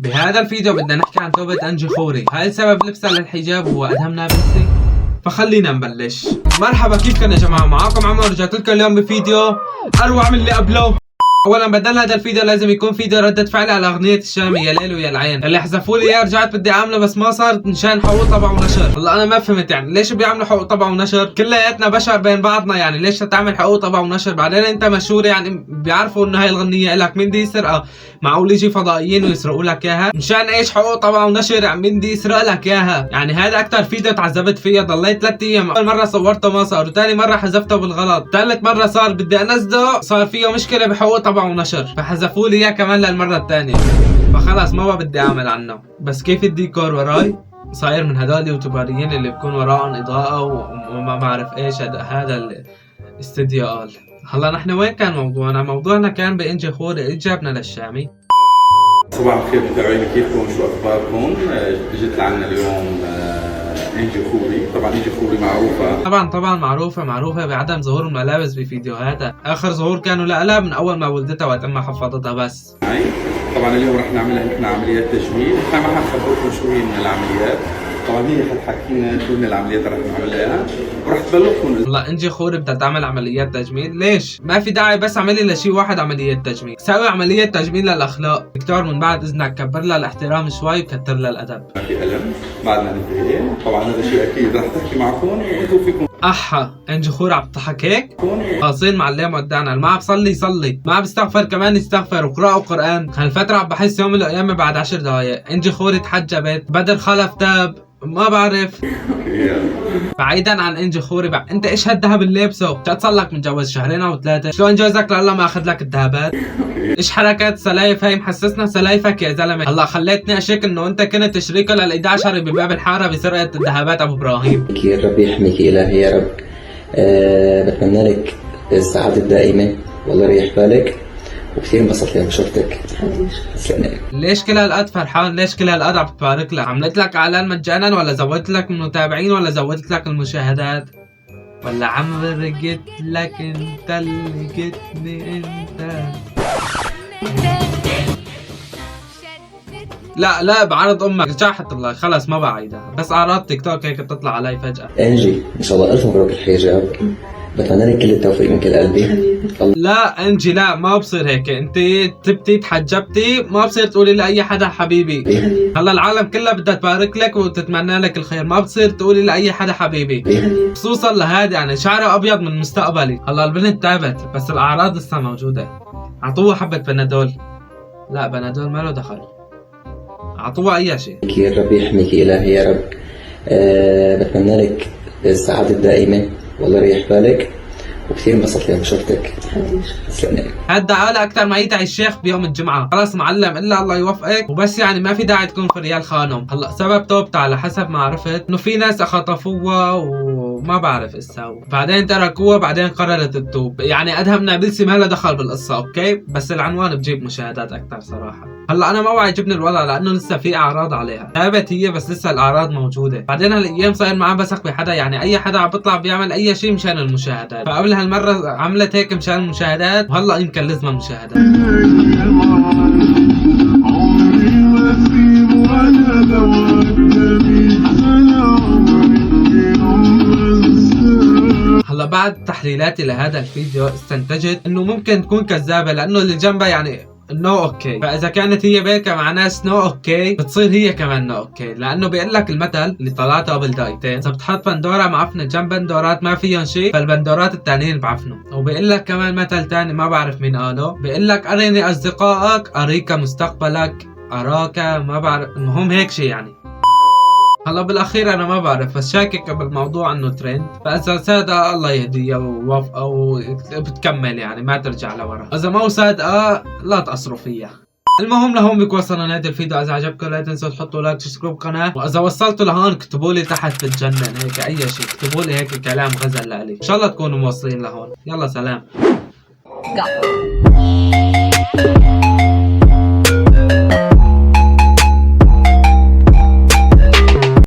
بهذا الفيديو بدنا نحكي عن توبة أنجي خوري. هل سبب لبسها للحجاب هو أدهم نابلسي؟ فخلينا نبلش. مرحبا، كيفكم يا جماعة؟ معاكم عمر، رجعت لكم اليوم بفيديو أروع من اللي قبله. اولا بدل هذا الفيديو لازم يكون فيديو ردة فعل على اغنية الشامي يا ليل ويا العين اللي حذفوا لي اياه. رجعت بدي اعمله بس ما صار مشان حقوق طبع ونشر. والله انا ما فهمت يعني ليش بيعملوا حقوق طبع ونشر؟ كلياتنا بشر بين بعضنا، يعني ليش تعمل حقوق طبع ونشر؟ بعدين انت مشهور، يعني بيعرفوا انه هاي الغنية لك. مين دي يسرقها؟ معقول يجي فضائيين ويسرقوا لك اياها؟ مشان ايش حقوق طبع ونشر؟ يعني مين دي يسرق لك اياها؟ يعني هذا اكثر فيديو تعذبت فيه. ضليت 3 ايام، اول مرة صورته ما صار، وثاني مرة حذفته بالغلط، ثالث مرة صار بدي انزله صار فيه مشكلة بحقوق طبع ونشر، حذفوا لي اياه كمان للمره الثانيه. فخلص ما بدي اعمل عنه. بس كيف الديكور وراي صاير من هدول اليوتيوبريين اللي بكون وراهم اضاءه وما بعرف ايش. هذا الاستديو قال. هلا نحن وين كان موضوعنا؟ موضوعنا كان بانجي خوري اجابنا للشامي. صباح الخير متابعينا، كيفكم؟ شو اخباركم؟ اجت لعنا اليوم انجي خوري. طبعا انجي خوري معروفه، طبعا معروفه بعدم ظهور الملابس بفيديوهاتها. اخر ظهور كانوا لها من اول ما ولدتها وقت ما حفظتها بس. طبعا اليوم رح نعملها نحن عمليات تجميل. نحن ما حنخبركم شو هي من العمليات، طبعا هي حتحكينا شو من العمليات رح نعملها ورح تبلغكم. والله انجي خوري بدها تعمل عمليات تجميل؟ ليش؟ ما في داعي بس اعملي لشي واحد عمليات تجميل. سوي عملية تجميل للاخلاق. دكتور من بعد اذنك كبر لها الاحترام شوي وكتر لها الادب. ما في الم بعدنا ننتهي. طبعا هذا شيء اكيد رح تحكي معكم وانتم فيكم. احا انجي خوري عم تضحك هيك؟ خالصين معلم ودعنا. ما عم بصلي ما عم بستغفر كمان يستغفر، وقرأوا قرآن. هالفترة عم بحس يوم من الايام بعد 10 دقايق انجي خوري تحجبت، بدر خلف تاب، ما بعرف. بعيدا عن انجي خوري انت ايش هالذهب اللي لابسه؟ صار لك متجوز 2 أو 3 شلون جوزك لله ما اخذ لك الذهبات؟ ايش حركات سلايف هاي؟ محسسنا سلايفك يا زلمه. هلا خليتني اشك انه انت كنت شريكه لل11 بباب الحاره بسرقه الذهبات ابو ابراهيم. يا رب يحميك الهي يا رب. بتمنى لك السعاده الدائمه والله يريح بالك، وكثير انبسطت لما شفتك. ليش كل هالقد فرحان؟ ليش كل هالقد عم تبارك لك؟ عملت لك اعلان مجانا ولا زودت لك من متابعين ولا زودت لك المشاهدات؟ ولا عمرقت لك انت اللي جتني انت؟ لا بعرض امك جاحت الله، خلص ما بعيدها. بس اعراض تيك توك هيك بتطلع علي فجأة. انجي ان شاء الله الف مبروك الحجاب، بتمنى لك كل التوفيق من كل قلبي. لا انجي لا، ما بصير هيك. انت تبتي تحجبتي، ما بصير تقولي لاي حدا حبيبي. هلا العالم كلها بدها تبارك لك وتتمنى لك الخير، ما بتصير تقولي لاي حدا حبيبي. خصوصا لهذا يعني شعره ابيض من مستقبلي. هلا البنت تعبت بس الاعراض لسه موجوده. اعطوها حبه بنادول. لا بنادول ما له دخل، اعطوها اي شيء. يا رب يحميك الهي يا رب. بتمنى لك السعاده الدائمه والله يريح بالك، وكثير انبسطت لما شفتك. هاد دعالة اكثر ما يدعي الشيخ بيوم الجمعه. خلاص معلم الا الله يوفقك وبس، يعني ما في داعي تكون في ريال خانم. هلا سبب توبته على حسب ما عرفت انه في ناس خطفوها وما بعرف ايش سووا، بعدين تركوها، بعدين قررت تتوب. يعني ادهم نابلسي ما له دخل بالقصه، اوكي؟ بس العنوان بجيب مشاهدات اكثر صراحه. هلا انا ما وعجبني الوضع لانه لسه في اعراض عليها. ثابت هي بس لسه الاعراض موجوده. بعدين هالايام صاير معاه بثق بحدا، يعني اي حدا عم بيطلع بيعمل اي شيء مشان المشاهدات. فقبل هالمره عملت هيك مشان المشاهدات، وهلا يمكن لازمها مشاهدات. هلا بعد تحليلاتي لهذا الفيديو استنتجت انه ممكن تكون كذابه، لانه اللي جنبها يعني نو اوكي. فاذا كانت هي باكه مع ناس نو اوكي بتصير هي كمان نو اوكي، لانه بيقول لك المثل اللي طلعته قبل دقيقتين، اذا بتحط بندوره معفنه جنب بندورات ما فيهم شيء فالبندورات الثانيين بعفنوا. وبيقول لك كمان مثل ثاني ما بعرف مين قاله، بيقول لك اريني اصدقائك اريك مستقبلك اراك، ما بعرف، المهم هيك شيء يعني. هلا بالاخير انا ما بعرف بس شاكك بالموضوع انه ترند، فاذا صادقه الله يهديها ووفقها وبتكمل يعني ما ترجع لورا، اذا مو صادقه لا تقصروا فيها. المهم لهون بيكون وصلنا هذا الفيديو. اذا عجبكم لا تنسوا تحطوا لايك وتشتركوا بالقناه، واذا وصلتوا لهون اكتبوا لي تحت بتجنن هيك اي شيء، اكتبوا لي هيك كلام غزل لإلي. ان شاء الله تكونوا موصلين لهون. يلا سلام.